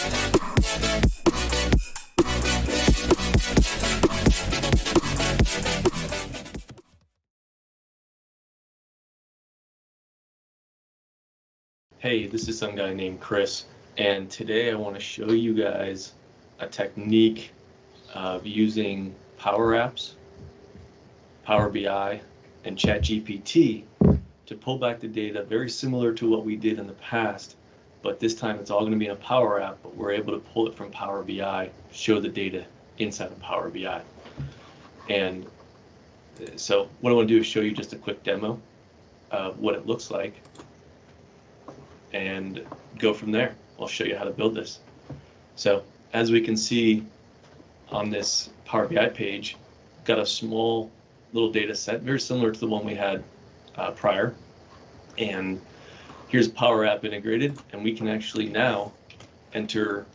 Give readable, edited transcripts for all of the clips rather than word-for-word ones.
Hey, this is some guy named Chris, and today I want to show you guys a technique of using Power Apps, Power BI, and ChatGPT to pull back the data very similar to what we did in the past, but this time it's all going to be in a Power App, but we're able to pull it from Power BI, show the data inside of Power BI. And so what I want to do is show you just a quick demo of what it looks like and go from there. I'll show you how to build this. So as we can see on this Power BI page, got a small little data set, very similar to the one we had prior. And here's Power App integrated, and we can actually now enter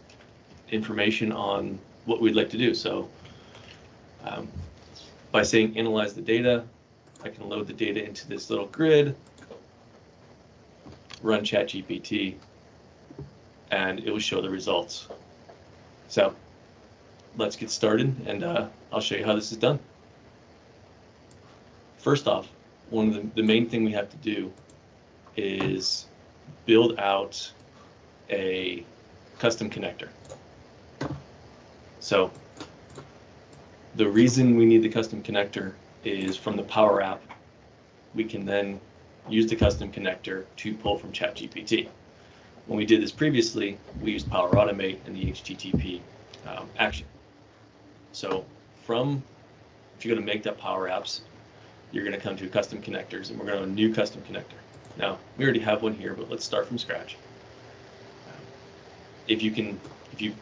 information on what we'd like to do. So by saying analyze the data, I can load the data into this little grid, run ChatGPT, and it will show the results. So let's get started, and I'll show you how this is done. First off, one of the main thing we have to do is build out a custom connector. So the reason we need the custom connector is from the Power App, we can then use the custom connector to pull from ChatGPT. When we did this previously, we used Power Automate and the HTTP action. So if you're going to make that Power Apps, you're going to come to custom connectors, and we're going to have a new custom connector. Now, we already have one here, but let's start from scratch. If you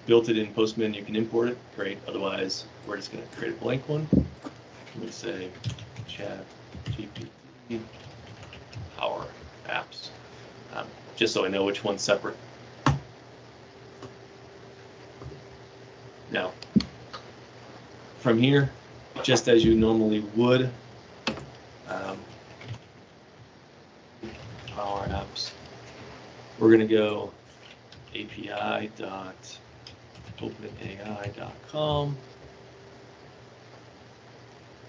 built it in Postman, you can import it, great. Otherwise, we're just going to create a blank one. I'm going to say ChatGPT Power Apps, just so I know which one's separate. Now, from here, just as you normally would, Power Apps, we're going to go api.openai.com.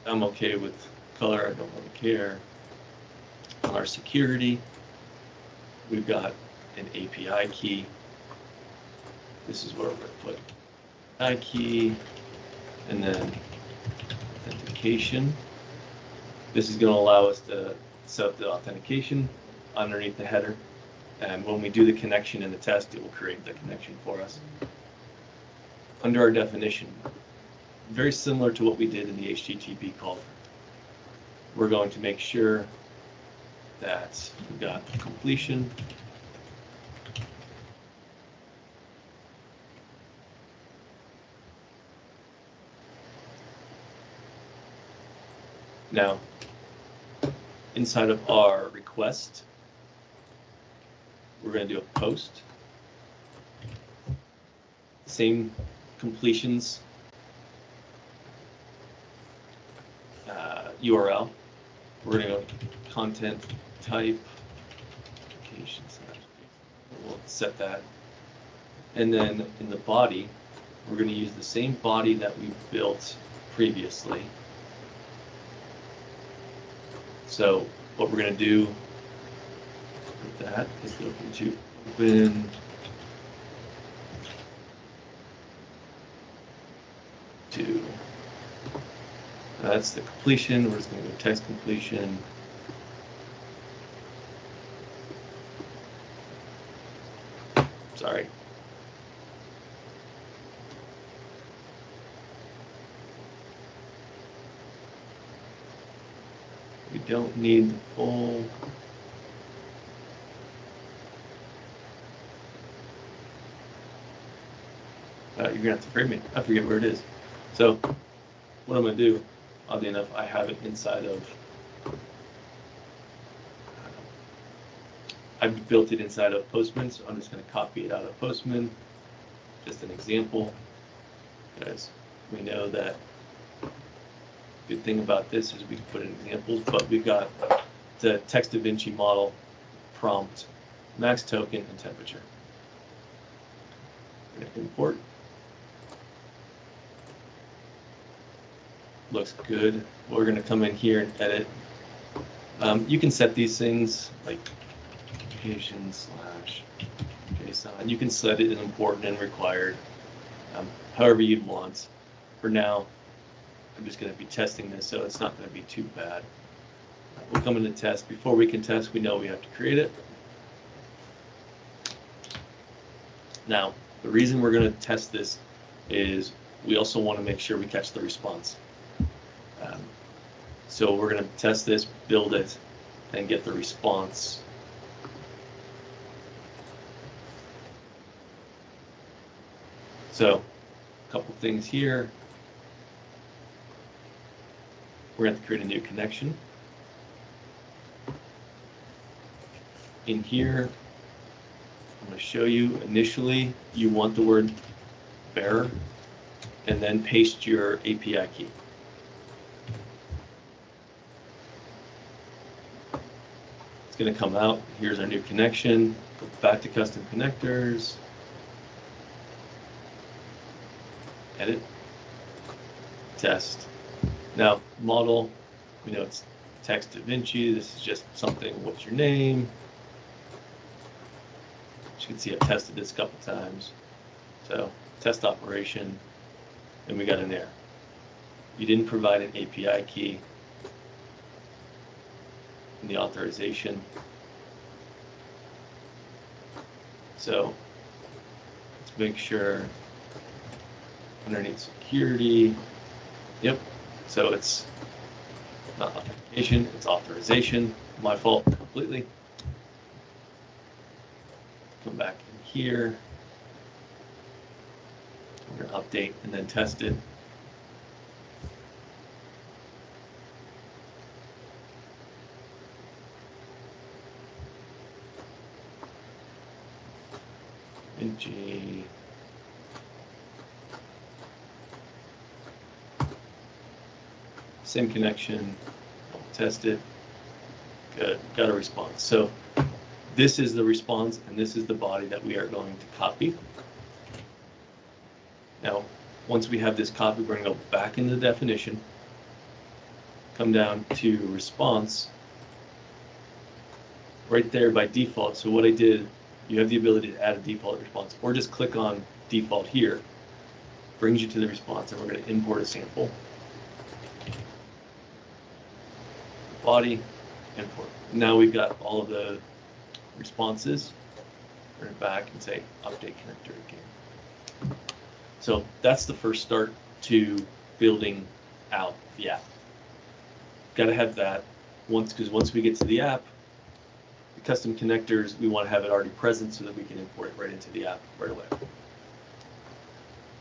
I'm okay with color, I don't really care. On our security, we've got an API key. This is where we're going to put API key, and then authentication. This is going to allow us to set up the authentication underneath the header, and when we do the connection in the test, it will create the connection for us. Under our definition, very similar to what we did in the HTTP call, we're going to make sure that we've got completion, now inside of our request, we're going to do a post, same completions URL. We're going to go content type application slash. We'll set that, and then in the body, we're going to use the same body that we built previously. So what we're going to do with that is go to open to, that's the completion. We're just going to go text completion. Sorry. We don't need the full. You're gonna have to forgive me. I forget where it is. So what I'm gonna do, oddly enough, I have it inside of. I've built it inside of Postman, so I'm just going to copy it out of Postman. Just an example, guys. We know that good thing about this is we can put in examples, but we've got the text DaVinci model, prompt, max token, and temperature. We're going import. Looks good. We're going to come in here and edit. You can set these things like application/JSON. You can set it in important and required, however you'd want. For now, I'm just going to be testing this, so it's not going to be too bad. We'll come into test. Before we can test, we know we have to create it. Now, the reason we're going to test this is we also want to make sure we catch the response. So we're going to test this, build it, and get the response. So, a couple things here. We're going to have to create a new connection. In here, I'm going to show you initially you want the word bearer and then paste your API key. It's going to come out. Here's our new connection. Go back to custom connectors. Edit. Test. Now, model, we know it's text Da Vinci. This is just something, what's your name? As you can see, I've tested this a couple times. So, test operation, and we got an error. You didn't provide an API key in the authorization. So, let's make sure underneath security, yep. So it's not authentication, it's authorization. My fault completely. Come back in here. We're going to update and then test it. G. Same connection, test it, good, got a response. So this is the response and this is the body that we are going to copy. Now, once we have this copy, we're going to go back into the definition, come down to response, right there by default. So what I did, you have the ability to add a default response or just click on default here, brings you to the response, and we're going to import a sample. Body, import. Now we've got all of the responses. Bring it back and say update connector again. So that's the first start to building out the app. Got to have that because once we get to the app, the custom connectors, we want to have it already present so that we can import it right into the app right away.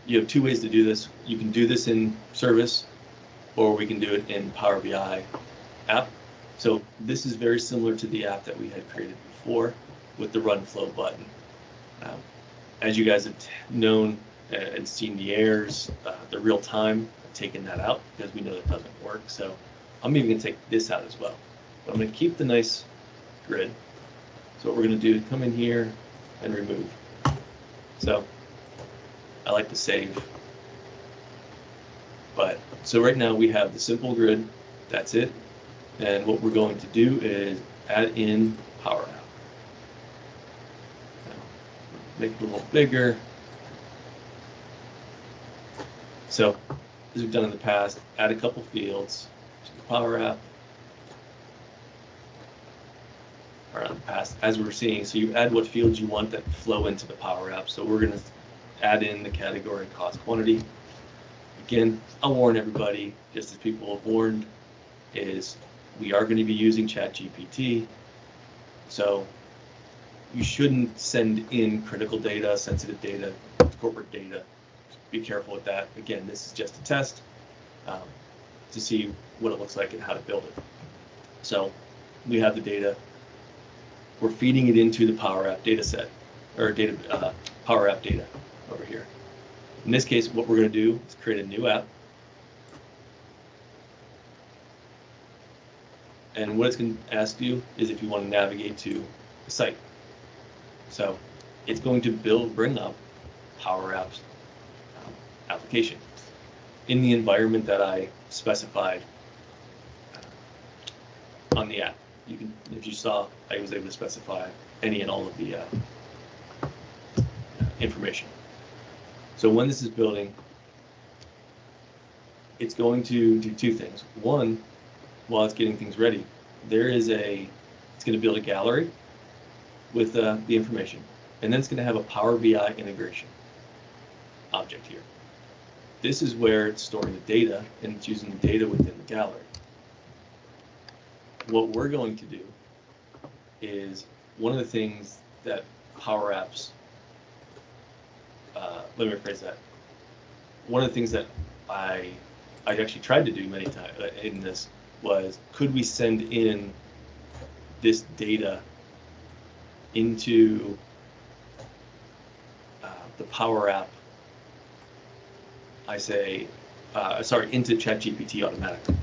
You have two ways to do this. You can do this in Service, or we can do it in Power BI app. So this is very similar to the app that we had created before with the run flow button. As you guys have known and seen the errors, the real time, I've taken that out because we know it doesn't work. So I'm even going to take this out as well. But I'm going to keep the nice grid. So what we're going to do is come in here and remove. So I like to save. But so right now we have the simple grid. That's it. And what we're going to do is add in Power App. Make it a little bigger. So as we've done in the past, add a couple fields to the Power App. Or in the past, as we're seeing, so you add what fields you want that flow into the Power App. So we're going to add in the category cost quantity. Again, I'll warn everybody, just as people have warned, is we are going to be using ChatGPT. So you shouldn't send in critical data, sensitive data, corporate data. Be careful with that. Again, this is just a test to see what it looks like and how to build it. So we have the data. We're feeding it into the Power App data set, or Power App data over here. In this case, what we're going to do is create a new app. And what it's going to ask you is if you want to navigate to the site. So it's going to bring up Power Apps application. In the environment that I specified on the app, you can, if you saw, I was able to specify any and all of the information. So when this is building, it's going to do two things. One, while it's getting things ready, it's going to build a gallery with the information, and then it's going to have a Power BI integration object here. This is where it's storing the data, and it's using the data within the gallery. What we're going to do is, one of the things that Power Apps, let me rephrase that. One of the things that I actually tried to do many times in this was, could we send in this data into the Power App, into ChatGPT automatically?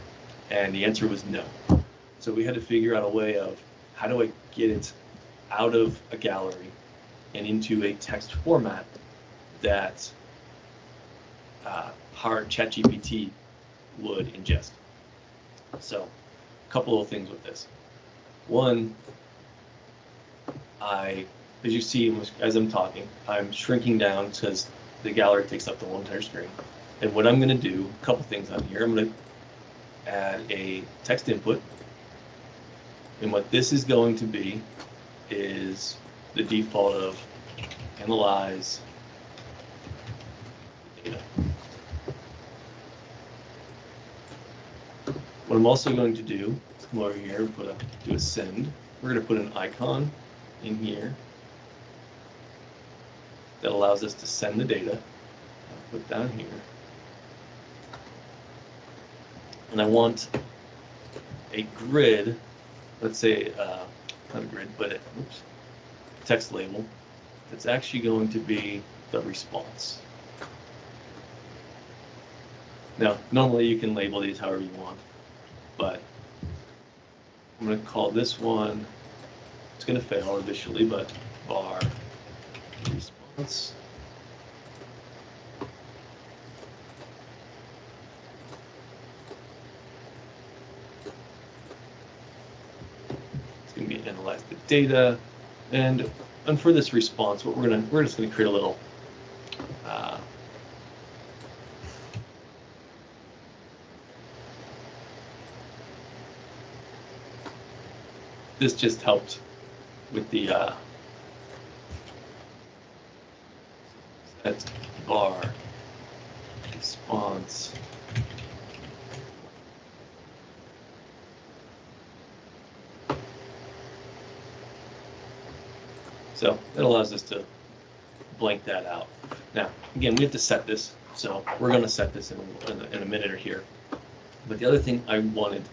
And the answer was no. So we had to figure out a way of, how do I get it out of a gallery and into a text format that ChatGPT would ingest. So a couple of things with this. One, as you see, as I'm talking, I'm shrinking down because the gallery takes up the whole entire screen. And what I'm going to do, a couple things on here. I'm going to add a text input. And what this is going to be is the default of analyze data. What I'm also going to do is come over here and do a send. We're going to put an icon in here that allows us to send the data. I'll put down here. And I want a grid, let's say, not a grid, but text label that's actually going to be the response. Now, normally you can label these however you want, but I'm going to call this one, it's going to fail initially, but var response. It's going to be analyze the data, and for this response, what we're just going to create a little this just helped with the that's var response. So it allows us to blank that out. Now, again, we have to set this, so we're going to set this in a minute or here. But the other thing I wanted,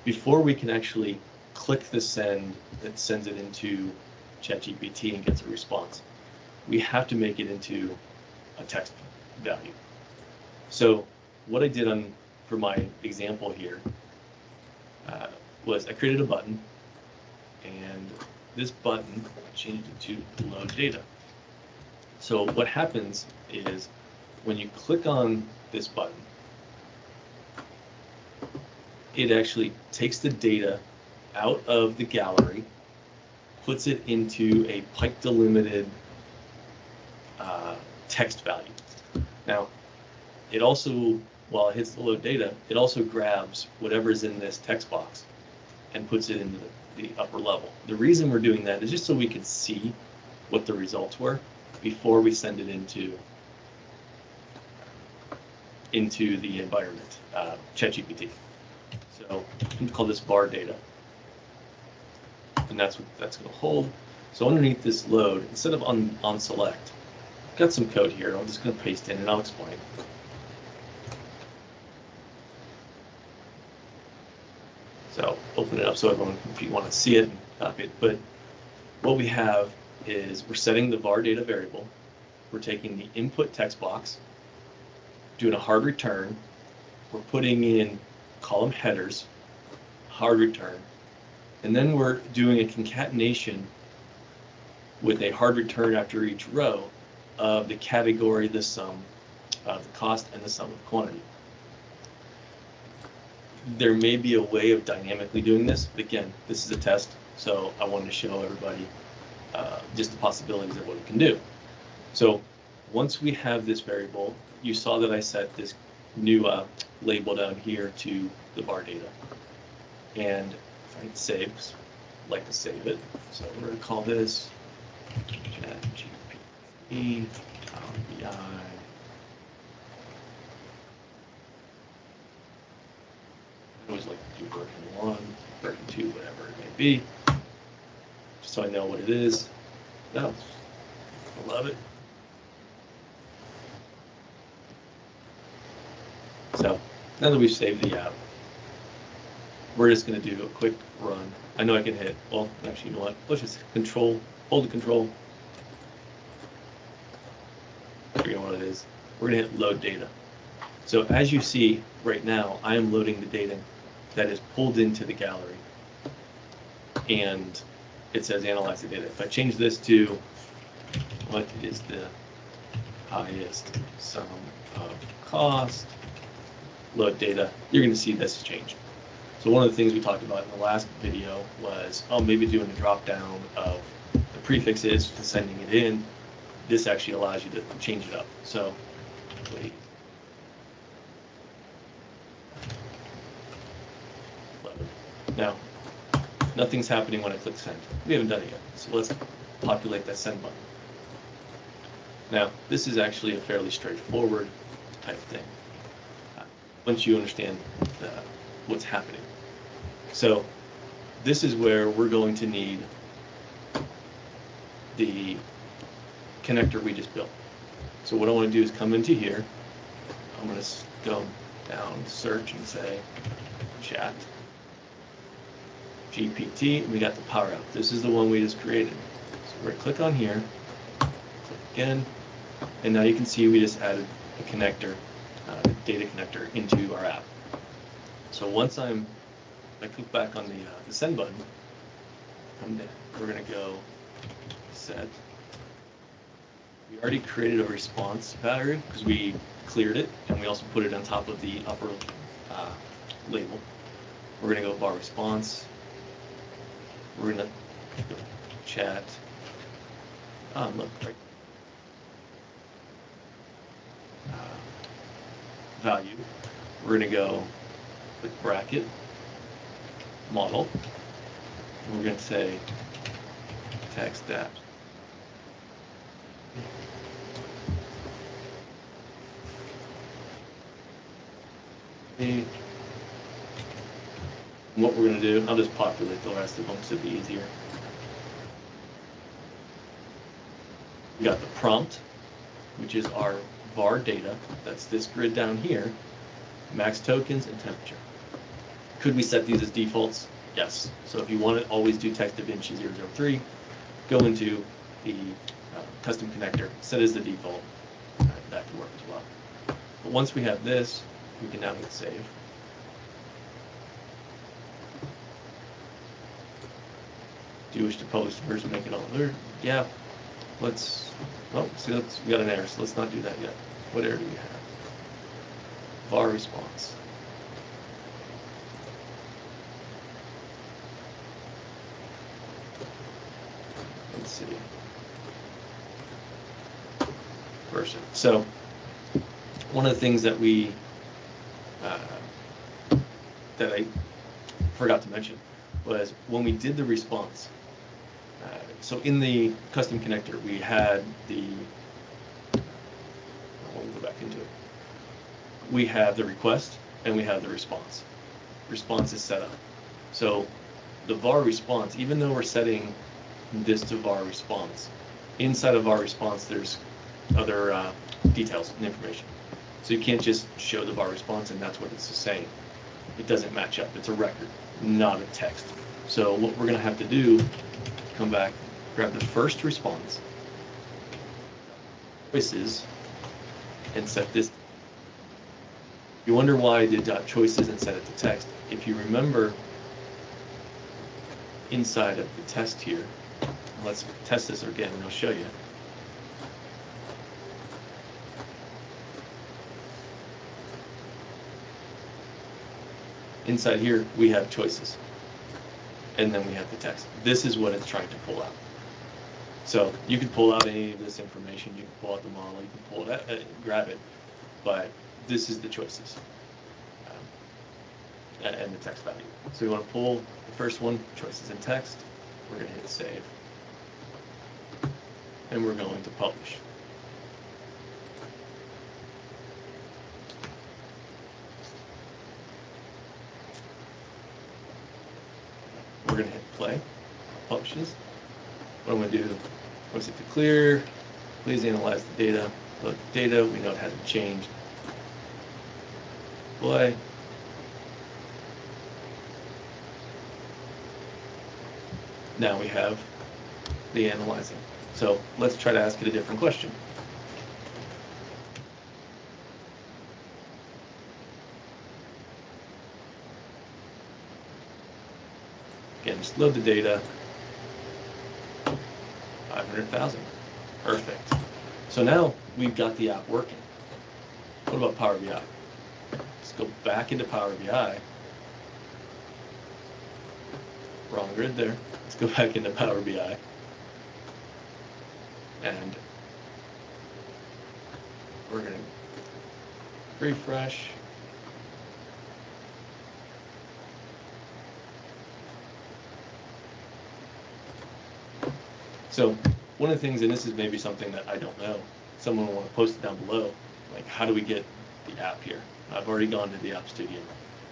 before we can actually click the send that sends it into ChatGPT and gets a response, we have to make it into a text value. So what I did for my example here was I created a button, and this button I changed it to load data. So what happens is, when you click on this button, it actually takes the data out of the gallery, puts it into a pipe delimited text value. Now, it also, while it hits the load data, it also grabs whatever's in this text box and puts it into the upper level. The reason we're doing that is just so we can see what the results were before we send it into the environment, ChatGPT. So I'm going to call this var data, and that's what that's going to hold. So underneath this load, instead of on select, I've got some code here. I'm just going to paste in, and I'll explain. So open it up so everyone, if you want to see it, and copy it. But what we have is, we're setting the var data variable. We're taking the input text box, doing a hard return. We're putting in column headers, hard return, and then we're doing a concatenation with a hard return after each row of the category, the sum of the cost, and the sum of quantity. There may be a way of dynamically doing this, but again, this is a test, so I wanted to show everybody just the possibilities of what it can do. So once we have this variable, you saw that I set this new label down here to the var data. And if I hit save, I'd like to save it. So we're going to call this ChatGPT Power BI. I always like to do version 1, version 2, whatever it may be, just so I know what it is. No, I love it. So now that we've saved the app, we're just going to do a quick run. I know I can hit, well, actually, you know what? Let's just hold the control. I forget what it is. We're going to hit load data. So as you see right now, I am loading the data that is pulled into the gallery. And it says analyze the data. If I change this to what is the highest sum of cost, load data, you're going to see this change. So one of the things we talked about in the last video was, maybe doing a drop down of the prefixes and sending it in. This actually allows you to change it up. So wait. Now, nothing's happening when I click send. We haven't done it yet. So let's populate that send button. Now, this is actually a fairly straightforward type thing, once you understand what's happening. So this is where we're going to need the connector we just built. So what I want to do is come into here. I'm going to go down, search, and say chat GPT. And we got the power app. This is the one we just created. So we're going to click on here, click again, and now you can see we just added a connector, data connector into our app. So once I click back on the send button, we're going to go set. We already created a response pattern because we cleared it, and we also put it on top of the upper label. We're going to go var response. We're going to go chat. Look, right. Value. We're going to go with bracket model. And we're going to say text that. And what we're going to do, I'll just populate the rest of them so it'll be easier. We got the prompt, which is our var data. That's this grid down here, max tokens and temperature. Could we set these as defaults? Yes. So if you want to always do text of inch 003, go into the custom connector, set as the default. That can work as well. But once we have this, we can now hit save. Do you wish to publish the version, make it all alert? Yeah. Let's, see, we got an error, so let's not do that yet. What error do we have? var response. Let's see. Version. So one of the things that that I forgot to mention was when we did the response. So in the custom connector, we had we'll go back into it. We have the request and we have the response. Response is set up. So the var response, even though we're setting this to var response, inside of var response, there's other details and information. So you can't just show the var response and that's what it's saying. It doesn't match up. It's a record, not a text. So what we're going to have to do, come back, grab the first response, choices, and set this. You wonder why I did .choices and set it to text. If you remember inside of the test here, let's test this again and I'll show you. inside here we have choices, and then we have the text. This is what it's trying to pull out. So you can pull out any of this information, you can pull out the model, you can pull it out, grab it, but this is the choices and the text value. So we want to pull the first one, choices in text. We're going to hit save, and we're going to publish. We're going to hit play, publishes. What I'm going to do, once it's clear, please analyze the data. Load the data, we know it hasn't changed. Play. Now we have the analyzing. So let's try to ask it a different question. Again, just load the data. 500,000. Perfect. So now we've got the app working. What about Power BI? Let's go back into Power BI. Wrong grid there. Let's go back into Power BI. And we're going to refresh. So one of the things, and this is maybe something that I don't know, someone will want to post it down below, like how do we get the app here? I've already gone to the App Studio.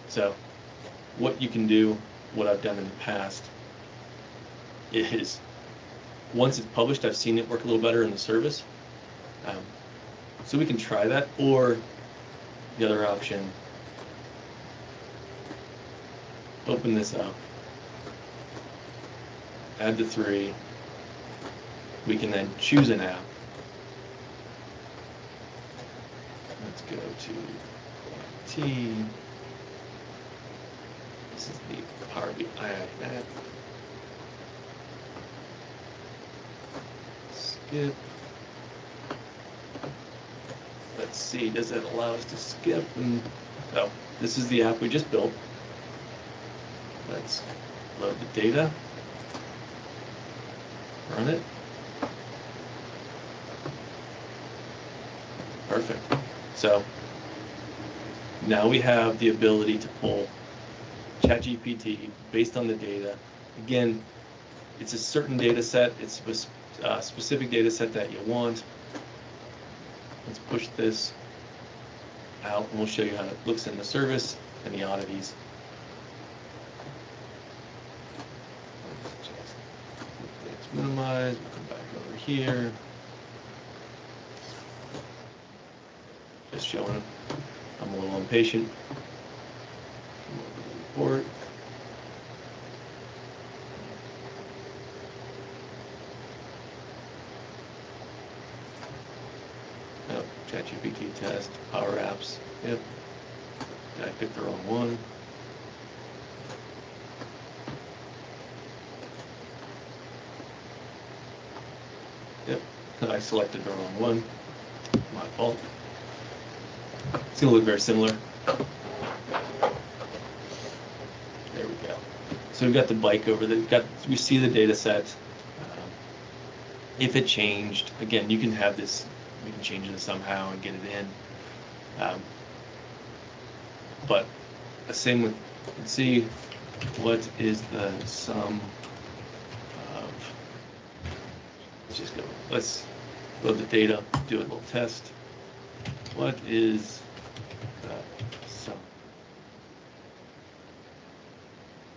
So what you can do, what I've done in the past, is once it's published, I've seen it work a little better in the service. So we can try that, or the other option, open this up, add the 3, we can then choose an app. Let's go to T. This is the Power BI app. Skip. Let's see, does it allow us to skip? No, this is the app we just built. Let's load the data, run it. Perfect. So now we have the ability to pull ChatGPT based on the data. Again, it's a certain data set. It's a specific data set that you want. Let's push this out, and we'll show you how it looks in the service and the oddities. Let's minimize. We'll come back over here. Just showing. I'm a little impatient. Report. Oh, ChatGPT test, Power Apps. Yep. Did I pick the wrong one? Yep. I selected the wrong one. My fault. It's going to look very similar. There we go. So we've got the bike over there. We see the data set. If it changed, again, you can have this, we can change it somehow and get it in. But the same with, let's see, what is the sum of, let's load the data, do a little test. What is the sum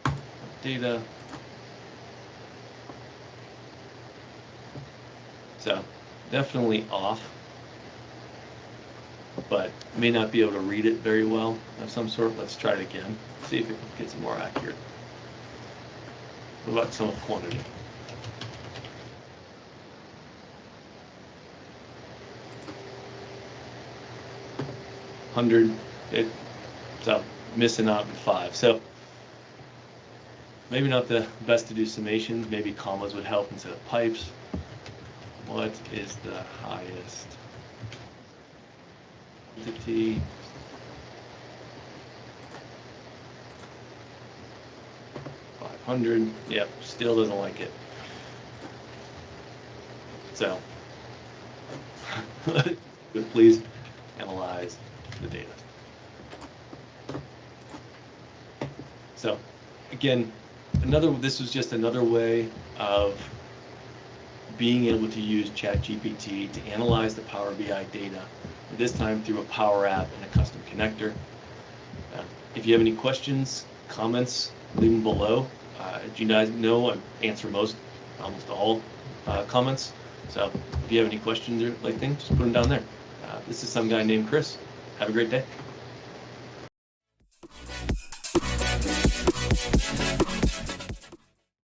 of data? So definitely off, but may not be able to read it very well of some sort. Let's try it again, see if it gets more accurate. What about some of quantity? So missing out on 5. So maybe not the best to do summations. Maybe commas would help instead of pipes. What is the highest entity 100. Yep, still doesn't like it. So, please analyze the data. So, again, this was just another way of being able to use ChatGPT to analyze the Power BI data, this time through a Power App and a custom connector. If you have any questions, comments, leave them below. As you guys know, I answer almost all comments. So if you have any questions or like things, just put them down there. This is some guy named Chris. Have a great day.